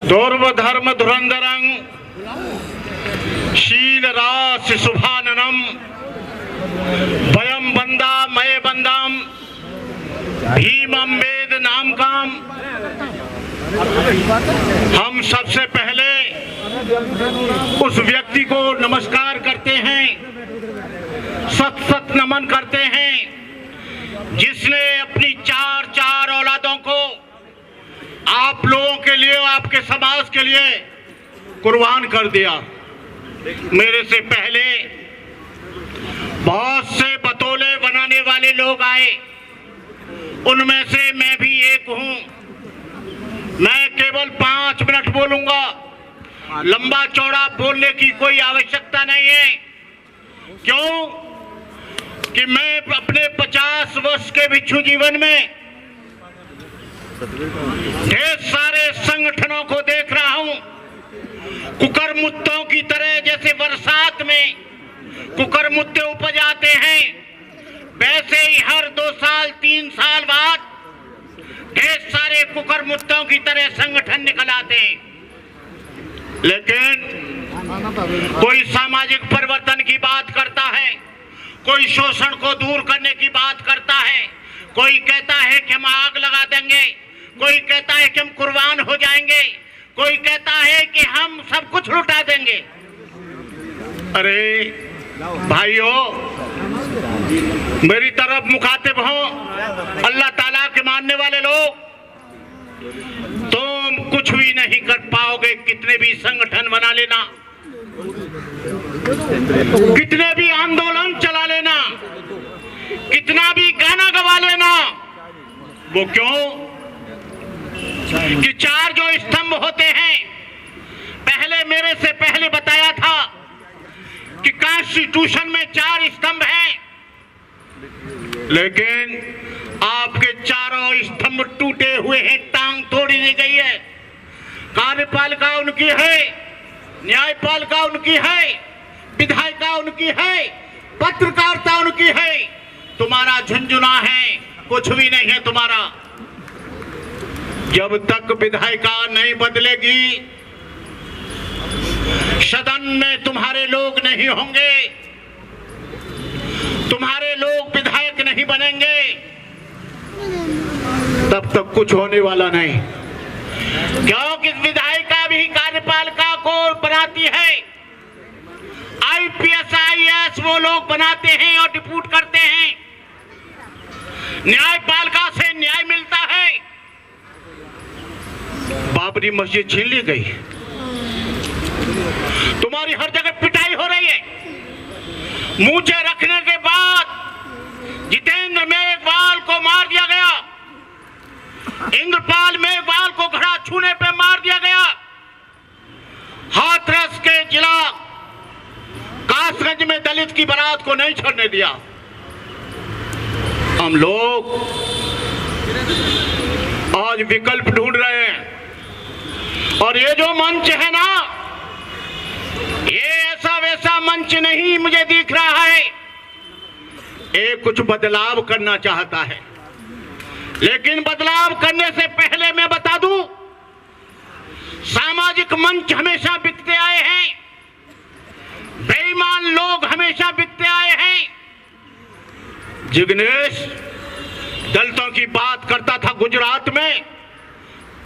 दूर्व धर्म धुरंधरं शील रास शुभाननम वयम बंदा मय बंदाम भीमम वेद नाम काम। हम सबसे पहले उस व्यक्ति को नमस्कार करते हैं, सत सत नमन करते हैं जिसने अपनी चार औलादों को आप लोगों के लिए, आपके समाज के लिए कुर्बान कर दिया। मेरे से पहले बहुत से बतौले बनाने वाले लोग आए, उनमें से मैं भी एक हूं। मैं केवल 5 मिनट बोलूंगा, लंबा चौड़ा बोलने की कोई आवश्यकता नहीं है। क्यों कि मैं अपने 50 वर्ष के भिक्षु जीवन में ढेर सारे संगठनों को देख रहा हूं। कुकरमुत्तों की तरह, जैसे बरसात में कुकरमुत्ते उपज आते हैं, वैसे ही हर 2 साल 3 साल बाद ढेर सारे कुकरमुत्तों की तरह संगठन निकल आते हैं। लेकिन कोई सामाजिक परिवर्तन की बात करता है, कोई शोषण को दूर करने की बात करता है, कोई कहता है कि हम आग लगा देंगे, कोई कहता है कि हम कुर्बान हो जाएंगे, कोई कहता है कि हम सब कुछ लुटा देंगे। अरे भाइयों, मेरी तरफ मुखातिब हो अल्लाह ताला के मानने वाले लोग, तुम कुछ भी नहीं कर पाओगे। कितने भी संगठन बना लेना, कितने भी आंदोलन चला लेना, कितना भी गाना गवा लेना, वो क्यों कि 4 जो स्तंभ होते हैं, पहले मेरे से पहले बताया था कि कॉन्स्टिट्यूशन में 4 स्तंभ हैं, लेकिन आपके चारों स्तंभ टूटे हुए हैं, टांग तोड़ी दी गई है। कार्यपालिका उनकी है, न्यायपालिका उनकी है, विधायिका उनकी है, पत्रकारिता उनकी है। तुम्हारा झुंझुना है, कुछ भी नहीं है तुम्हारा। जब तक विधायिका नहीं बदलेगी, सदन में तुम्हारे लोग नहीं होंगे, तुम्हारे लोग विधायक नहीं बनेंगे, तब तक कुछ होने वाला नहीं। क्योंकि विधायिका भी कार्यपालिका को बनाती है, आईपीएस आईएएस वो लोग बनाते हैं और डिप्यूट करते हैं। न्यायपालिका से न्याय मिलता है। बाबरी मस्जिद छीन ली गई, तुम्हारी हर जगह पिटाई हो रही है। मूंछें रखने के बाद जितेंद्र मेघवाल को मार दिया गया, इंद्रपाल मेघवाल को घड़ा छूने पे मार दिया गया, हाथरस के जिला कासगंज में दलित की बारात को नहीं छोड़ने दिया। हम लोग आज विकल्प ढूंढ रहे हैं, और ये जो मंच है ना, ये ऐसा वैसा मंच नहीं मुझे दिख रहा है। ये कुछ बदलाव करना चाहता है, लेकिन बदलाव करने से पहले मैं बता दूं, सामाजिक मंच हमेशा बिकते आए हैं, बेईमान लोग हमेशा बिकते आए हैं। जिग्नेश दलितों की बात करता था गुजरात में,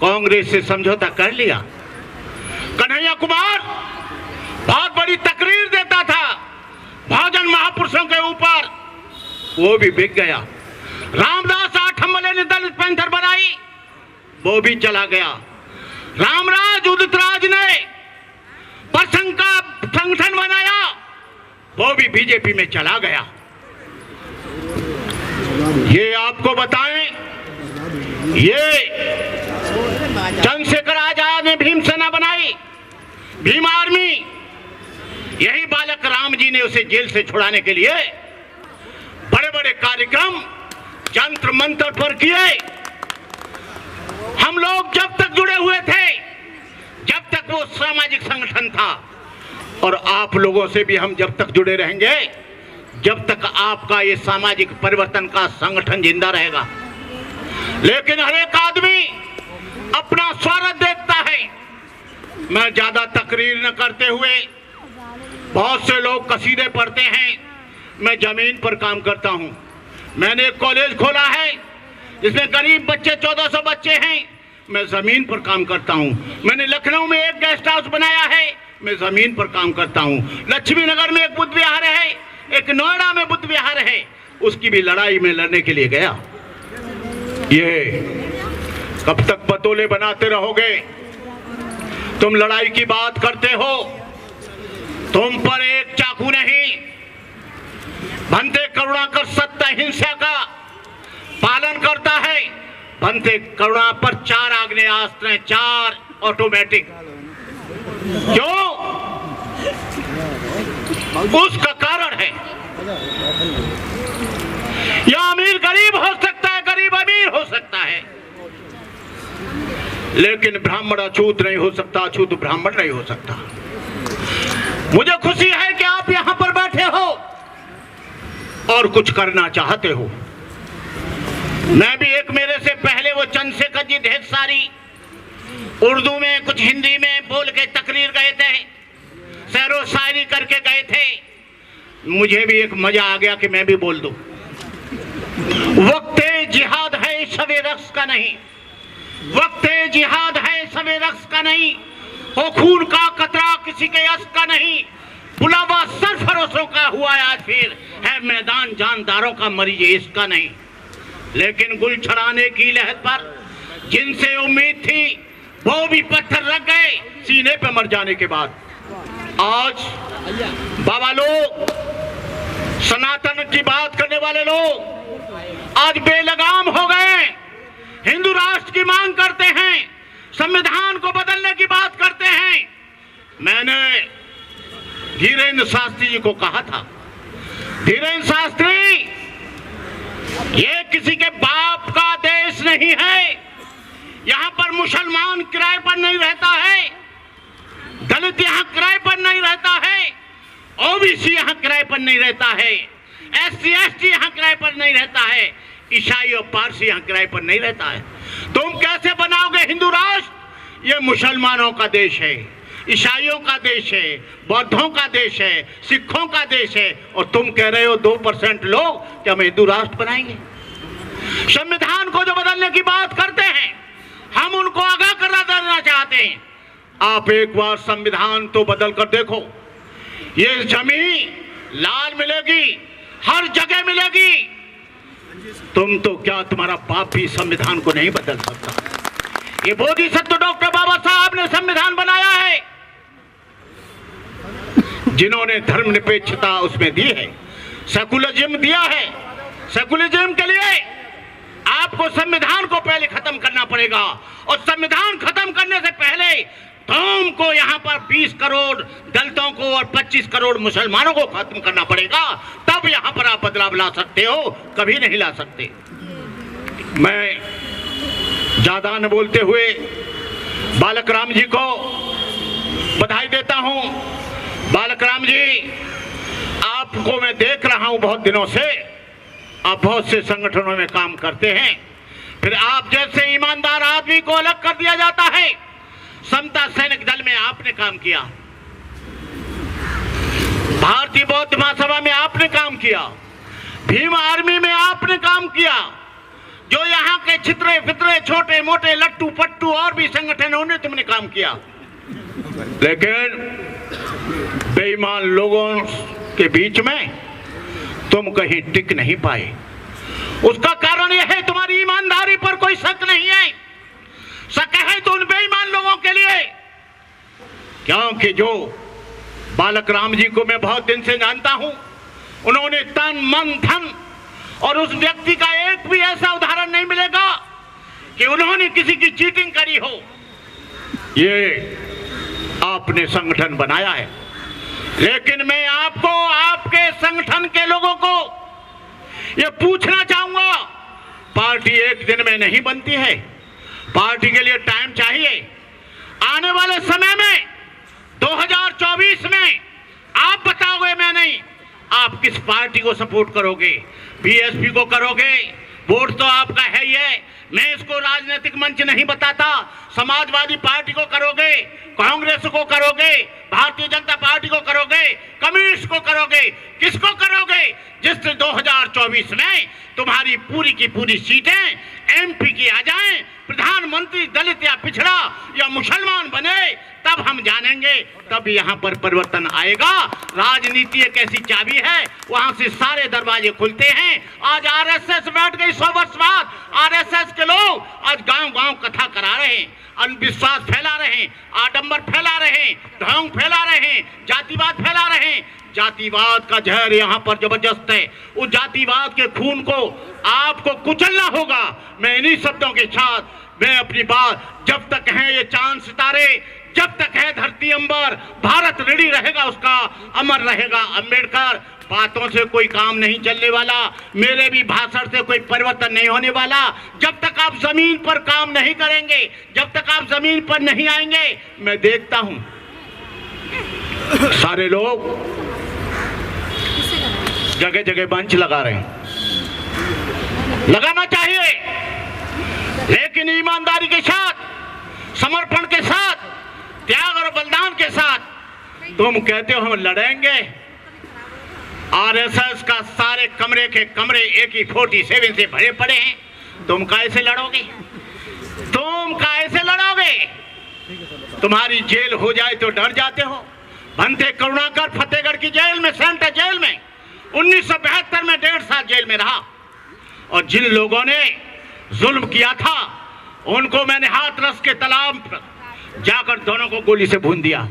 कांग्रेस से समझौता कर लिया। कन्हैया कुमार बहुत बड़ी तकरीर देता था बहुजन महापुरुषों के ऊपर, वो भी बिक गया। रामदास आठवले ने दलित पैंथर बनाई, वो भी चला गया। रामराज उदित राज ने प्रसंग का संगठन बनाया, वो भी बीजेपी में चला गया। ये आपको बताएं, ये चंद्रशेखर आजाद ने भीम सेना बनाई, भीम आर्मी। यही बालक राम जी ने उसे जेल से छुड़ाने के लिए बड़े बड़े कार्यक्रम जंत्र मंत्र पर किए। हम लोग जब तक जुड़े हुए थे, जब तक वो सामाजिक संगठन था, और आप लोगों से भी हम जब तक जुड़े रहेंगे, जब तक आपका ये सामाजिक परिवर्तन का संगठन जिंदा रहेगा। लेकिन हर एक आदमी अपना स्वार्थ देखता है, मैं ज्यादा तकरीर न करते हुए, बहुत से लोग कसीदे पढ़ते हैं, मैं जमीन पर काम करता हूं। मैंने एक कॉलेज खोला है जिसमें करीब बच्चे 1400 बच्चे हैं, मैं जमीन पर काम करता हूं। मैंने लखनऊ में एक गेस्ट हाउस बनाया है, मैं जमीन पर काम करता हूं। लक्ष्मी नगर में एक बुद्ध विहार है, एक नोएडा में बुद्ध विहार है, उसकी भी लड़ाई में लड़ने के लिए गया। ये कब तक पतोले बनाते रहोगे? तुम लड़ाई की बात करते हो, तुम पर एक चाकू नहीं, भंते करुणाकर सत्य हिंसा का पालन करता है। भंते करुणा पर 4 आग्नेयास्त्र, 4 ऑटोमेटिक। क्यों? उसका कारण है, या अमीर गरीब हो सकता है, गरीब अमीर हो सकता है, लेकिन ब्राह्मण अछूत नहीं हो सकता, अछूत ब्राह्मण नहीं हो सकता। मुझे खुशी है कि आप यहां पर बैठे हो और कुछ करना चाहते हो। मैं भी एक मेरे से पहले वो चंद्रशेखर जी ढेर सारी उर्दू में, कुछ हिंदी में बोल के तकरीर गए थे, शेरो शायरी करके गए थे। मुझे भी एक मजा आ गया कि मैं भी बोल दूं। वक्ते जिहाद है शबे रक्स का नहीं, वक्ते जिहाद है शबे रक्स का नहीं, हो खून का कतरा किसी के यश का नहीं, बुलावा सरफरोशों का हुआ आज फिर, है मैदान जानदारों का मरीज इसका नहीं। लेकिन गुल छड़ाने की लहर पर जिनसे उम्मीद थी वो भी पत्थर रख गए सीने पे मर जाने के बाद। आज बाबा लोग, सनातन की बात करने वाले लोग आज बेलगाम हो गए, हिंदू राष्ट्र की मांग करते हैं, संविधान को बदलने की बात करते हैं। मैंने धीरेन्द्र शास्त्री जी को कहा था, धीरेन्द्र शास्त्री, ये किसी के बाप का देश नहीं है, यहां पर मुसलमान किराए पर नहीं रहता है, दलित यहां किराए पर नहीं रहता है, ओबीसी यहां किराए पर नहीं रहता है, एससी एसटी यहां किराए पर नहीं रहता है, ईसाई और पारसी यहां किराए पर नहीं रहता है। तुम कैसे बनाओगे हिंदू राष्ट्र? ये मुसलमानों का देश है, ईसाइयों का देश है, बौद्धों का देश है, सिखों का देश है, और तुम कह रहे हो 2% लोग कि हम हिंदू राष्ट्र बनाएंगे। संविधान को जो बदलने की बात करते हैं, हम उनको आगाह करा देना चाहते हैं। आप एक बार संविधान तो बदल कर देखो, ये जमीन लाल मिलेगी, हर जगह मिलेगी। तुम तो क्या, तुम्हारा बाप भी संविधान को नहीं बदल सकता। ये बोधिसत्व डॉक्टर बाबा साहब ने संविधान बनाया है, जिन्होंने धर्मनिरपेक्षता उसमें दी है, सेकुलरिज्म दिया है। सेकुलरिज्म के लिए आपको संविधान को पहले खत्म करना पड़ेगा, और संविधान खत्म करने से पहले तुमको यहाँ पर 20 करोड़ दलितों को और 25 करोड़ मुसलमानों को खत्म करना पड़ेगा, तब यहाँ पर आप बदलाव ला सकते हो, कभी नहीं ला सकते। मैं ज्यादा न बोलते हुए बालक राम जी को बधाई देता हूँ। बालक राम जी, आपको मैं देख रहा हूँ बहुत दिनों से, आप बहुत से संगठनों में काम करते हैं, फिर आप जैसे ईमानदार आदमी को अलग कर दिया जाता है। समता सैनिक दल में आपने काम किया, भारतीय बौद्ध महासभा में आपने काम किया, भीम आर्मी में आपने काम किया, जो यहाँ के छितरे फितरे छोटे मोटे लट्टू पट्टू और भी संगठनों ने तुमने काम किया, लेकिन बेईमान लोगों के बीच में तुम कहीं टिक नहीं पाए। उसका कारण यह है, तुम्हारी ईमानदारी पर कोई शक नहीं है। शक है तो उन बेईमान लोगों के लिए, क्योंकि जो बालक राम जी को मैं बहुत दिन से जानता हूं, उन्होंने तन मन धन, और उस व्यक्ति का एक भी ऐसा उदाहरण नहीं मिलेगा कि उन्होंने किसी की चीटिंग करी हो। ये आपने संगठन बनाया है, लेकिन मैं आपको, आपके संगठन के लोगों को ये पूछना चाहूंगा, पार्टी एक दिन में नहीं बनती है, पार्टी के लिए टाइम चाहिए। आने वाले समय में 2024 में आप बताओगे, मैं नहीं, आप किस पार्टी को सपोर्ट करोगे? बीएसपी को करोगे? वोट तो आपका है ही है, मैं इसको राजनीतिक मंच नहीं बताता। समाजवादी पार्टी को करोगे, कांग्रेस को करोगे, भारतीय जनता पार्टी को करोगे, कम्युनिस्ट को करोगे, किसको करोगे? जिससे 2024 में तुम्हारी पूरी की पूरी सीटें एमपी की आ जाएं, प्रधानमंत्री दलित या पिछड़ा या मुसलमान बने, तब हम जानेंगे, तब यहाँ पर परिवर्तन आएगा। राजनीति एक ऐसी चाबी है, वहां से सारे दरवाजे खुलते हैं। आज आरएसएस बैठ गई 100 वर्ष बाद। आरएसएस के लोग आज गांव-गांव कथा करा रहे हैं, अंधविश्वास फैला रहे हैं, आडंबर फैला रहे हैं, ढोंग फैला रहे हैं, जातिवाद फैला रहे हैं। जातिवाद का जहर यहाँ पर जबरदस्त है। उस जातिवाद के खून को आपको कुचलना होगा। मैं इन्हीं शब्दों के साथ मैं अपनी बात, जब तक है ये चांद सितारे, जब तक है धरती अंबर, भारत ऋणी रहेगा, उसका अमर रहेगा अंबेडकर। बातों से कोई काम नहीं चलने वाला, मेरे भी भाषण से कोई परिवर्तन नहीं होने वाला। जब तक आप जमीन पर काम नहीं करेंगे, जब तक आप जमीन पर नहीं आएंगे, मैं देखता हूं सारे लोग जगह जगह मंच लगा रहे हैं। लगाना चाहिए, लेकिन ईमानदारी के साथ, समर्पण के साथ, त्याग और बलिदान के साथ। तुम कहते हो हम लड़ेंगे, आरएसएस का सारे कमरे के कमरे AK-47 से भरे पड़े हैं, तुम कैसे लड़ोगे? तुम कैसे लड़ोगे? तुम्हारी जेल हो जाए तो डर जाते हो। भंते करुणाकर फतेहगढ़ की जेल में, सेंट्रल जेल में 1972 में 1.5 साल जेल में रहा, और जिन लोगों ने जुल्म किया था उनको मैंने हाथरस के तालाब जाकर दोनों को गोली से भून दिया।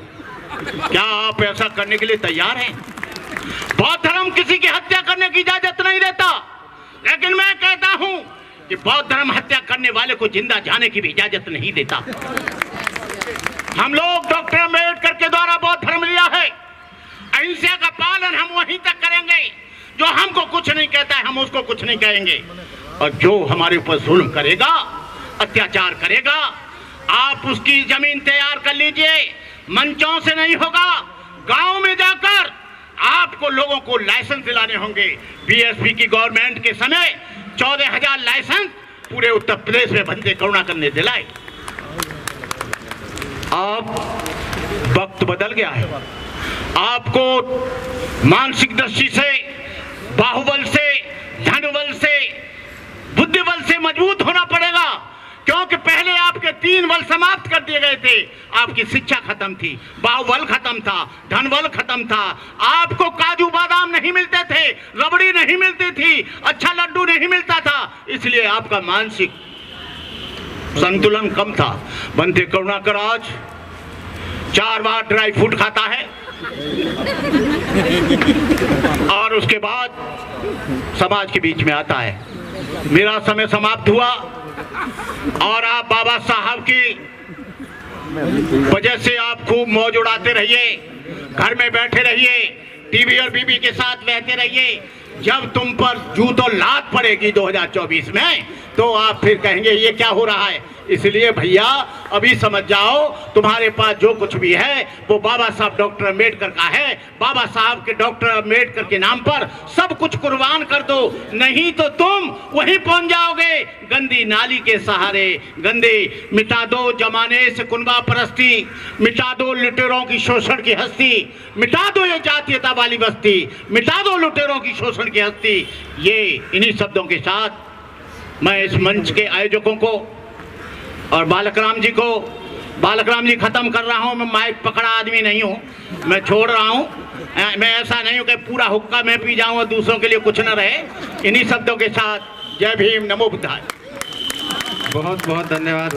क्या आप ऐसा करने के लिए तैयार हैं? बौद्ध धर्म किसी की हत्या करने की इजाजत नहीं देता, लेकिन मैं कहता हूं कि बौद्ध धर्म हत्या करने वाले को जिंदा जाने की भी इजाजत नहीं देता। हम लोग डॉक्टर अम्बेडकर के द्वारा बौद्ध धर्म लिया है। अहिंसा का पालन हम वहीं तक करेंगे। जो हमको कुछ नहीं कहता है, हम उसको कुछ नहीं कहेंगे। और जो हमारे ऊपर जुल्म करेगा, अत्याचार करेगा, आप उसकी जमीन तैयार कर लीजिए। मंचों से नहीं होगा, गांव में जाकर आपको लोगों को लाइसेंस दिलाने होंगे। बीएसपी की गवर्नमेंट के समय 14,000 लाइसेंस पूरे उत्तर प्रदेश में भंते करुणाकर ने दिलाए। अब वक्त बदल गया है। आपको मानसिक दृष्टि से, बाहुबल से, धनबल से, बुद्धिबल से मजबूत होना पड़ेगा, क्योंकि पहले आपके 3 बल समाप्त कर दिए गए थे। आपकी शिक्षा खत्म थी, बाहुबल खत्म था, धनबल खत्म था, आपको काजू बादाम नहीं मिलते थे, रबड़ी नहीं मिलती थी, अच्छा लड्डू नहीं मिलता था, इसलिए आपका मानसिक संतुलन कम था। भंते करुणाकर आज 4 बार ड्राई फ्रूट खाता है और उसके बाद समाज के बीच में आता है। मेरा समय समाप्त हुआ और आप बाबा साहब की वजह से आप खूब मौज उड़ाते रहिए, घर में बैठे रहिए, टीवी और बीबी के साथ बहते रहिए। जब तुम पर जूतों लात पड़ेगी 2024 में, तो आप फिर कहेंगे ये क्या हो रहा है। इसलिए भैया अभी समझ जाओ, तुम्हारे पास जो कुछ भी है वो बाबा साहब डॉक्टर अम्बेडकर का है। बाबा साहब के डॉक्टर अम्बेडकर के नाम पर सब कुछ कुर्बान कर दो, नहीं तो तुम वहीं पहुंच जाओगे गंदी नाली के सहारे। गंदे मिटा दो जमाने से कुनबा परस्ती, मिटा दो लुटेरों की शोषण की हस्ती, मिटा दो ये जातीयता वाली बस्ती, मिटा दो लुटेरों की शोषण की हस्ती। ये इन्हीं शब्दों के साथ मैं इस मंच के आयोजकों को और बालक राम जी खत्म कर रहा हूं। मैं माइक पकड़ा आदमी नहीं हूं, मैं छोड़ रहा हूं। मैं ऐसा नहीं हूं कि पूरा हुक्का मैं पी जाऊं और दूसरों के लिए कुछ न रहे। इन्हीं शब्दों के साथ जय भीम, नमो बुद्धाय। बहुत बहुत धन्यवाद।